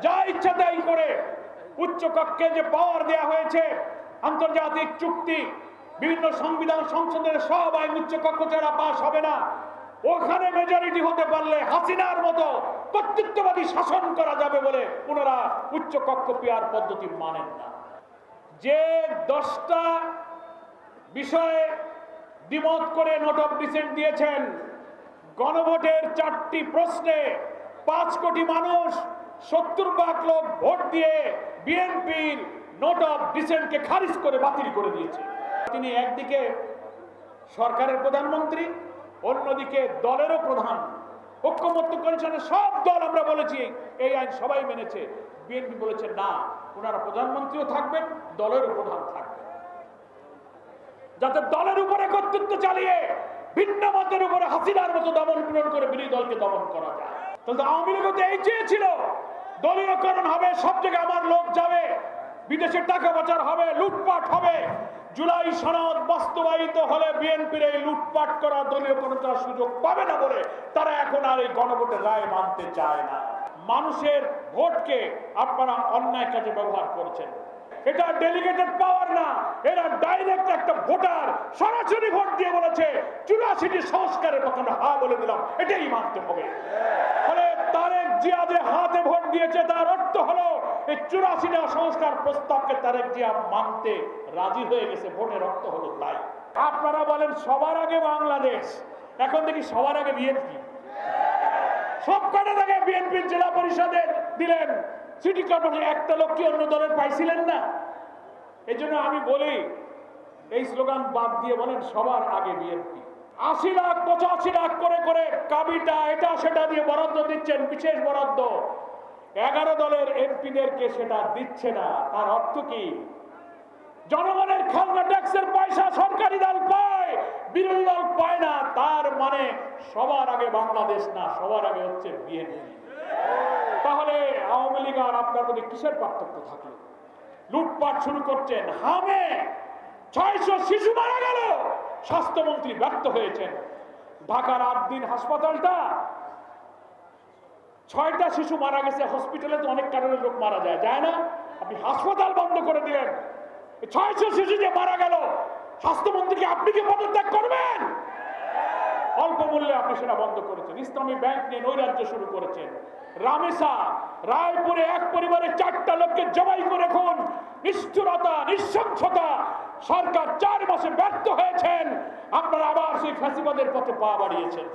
যা ইচ্ছা তাই করে উচ্চ কক্ষে যে পাওয়ার দেয়া হয়েছে, আন্তর্জাতিক চুক্তি, বিভিন্ন সংবিধান সংসদের সব আইন উচ্চ কক্ষ ছাড়া পাস হবে না। ওখানে মেজরিটি হতে পারলে হাসিনার মতো কর্তৃত্ববাদী শাসন করা যাবে বলে ওনারা উচ্চ কক্ষ পিয়ার পদ্ধতি মানেন না। যে 10টা বিষয়ে দ্বিমত করে নোট অফ ডিসেন্ট দিয়েছেন, গণভোটের 4টি প্রশ্নে 5 কোটি মানুষ 70 লাখ লোক ভোট দিয়ে বিএনপির নোট অফ ডিসেন্টকে খারিজ করে বাতিল করে দিয়েছে। তিনি একদিকে সরকারের প্রধানমন্ত্রী, অন্যদিকে দলেরও প্রধান। ঐক্যমত্য কমিশনের সব দল আমরা বলেছি এই আইন সবাই মেনেছে, বিএনপি বলেছে না, ওনারা প্রধানমন্ত্রীও থাকবেন, দলেরও প্রধান থাকবেন, যাতে দলের উপরে কর্তৃত্ব চালিয়ে ভিন্ন মতের উপরে হাসিনার মতো দমন পীড়ন করে বিরোধী দলকে দমন করা যায়। তাহলে আওয়ামী লীগ তো এই চেয়েছিল দলীয়করণ হবে, সব জায়গায় আমার লোক যাবে, বিদেশের টাকা পাচার হবে, লুটপাট হবে। জুলাই সনদ বাস্তবায়িত হলে বিএনপির এই লুটপাট করা, দলীয়করণ করার সুযোগ পাবে না বলে তারা এখন আর এই গণভোটের রায় মানতে চায় না। মানুষের ভোটকে আপনারা অন্যায় কাজে ব্যবহার করেছেন। এটা ডেলিগেটেড পাওয়ার না, এরা ডাইরেক্ট একটা ভোটার সরাসরি ভোট দিয়ে বলেছে 84টি সংস্কারের পক্ষে আমরা হা বলে দিলাম, এটাই মানতে হবে। ফলে তারেক জিয়া যে হাতে ভোট দিয়েছে তার অর্থ হলো এই 84টা সংস্কার প্রস্তাবকে তারেক জিয়া মানতে রাজি হয়ে গেছে, ভোটের অর্থ হলো তাই। আপনারা বলেন সবার আগে বাংলাদেশ, এখন দেখি সবার আগে বিএনপি। সব কটা থেকে বিএনপির জেলা পরিষদে দিলেন, সিটি কর্পোরেশন একটা লোক কি অন্য দলের পাইছিলেন না? এই জন্য আমি বলি এই স্লোগান বাদ দিয়ে বলেন সবার আগে বিএনপি। 80 লাখ 85 লাখ করে করে কাবিটা এটা সেটা দিয়ে বরাদ্দ দিচ্ছেন, বিশেষ বরাদ্দ 11 দলের এমপিদেরকে সেটা দিচ্ছে না। তার অর্থ কি? জনগণের খাজনা ট্যাক্সের পয়সা সরকারি দল পায়, বিরোধী দল পায় না। তার মানে সবার আগে বাংলাদেশ না, সবার আগে হচ্ছে বিএনপি। তাহলে আওয়ামী লীগ আর আপনার মধ্যে কিসের পার্থক্য থাকলো? লুটপাট শুরু করছেন, হামে 600 শিশু মারা গেল, স্বাস্থ্যমন্ত্রী ব্যর্থ হয়েছেন। ঢাকার 8 দিন হাসপাতালটা 6টা শিশু মারা গেছে, হসপিটালে তো অনেক কারণে লোক মারা যায়, যায় না? আপনি হাসপাতাল বন্ধ করে দিলেন, 600 শিশু যে মারা গেল, স্বাস্থ্যমন্ত্রীকে আপনি কি পদত্যাগ করবেন? অল্প মূল্যে আপনি সেটা বন্ধ করেছেন। ইসলামী ব্যাংক নিয়ে নৈরাজ্য শুরু করেছেন। রামেসা রায়পুরে এক পরিবারের 4টা লোককে জবাই করে খুন, নিষ্ঠুরতা, নৃশংসতা। সরকার 4 মাসে ব্যর্থ হয়েছেন, আপনারা আবার সেই ফ্যাসিবাদের পথে পা বাড়িয়েছেন।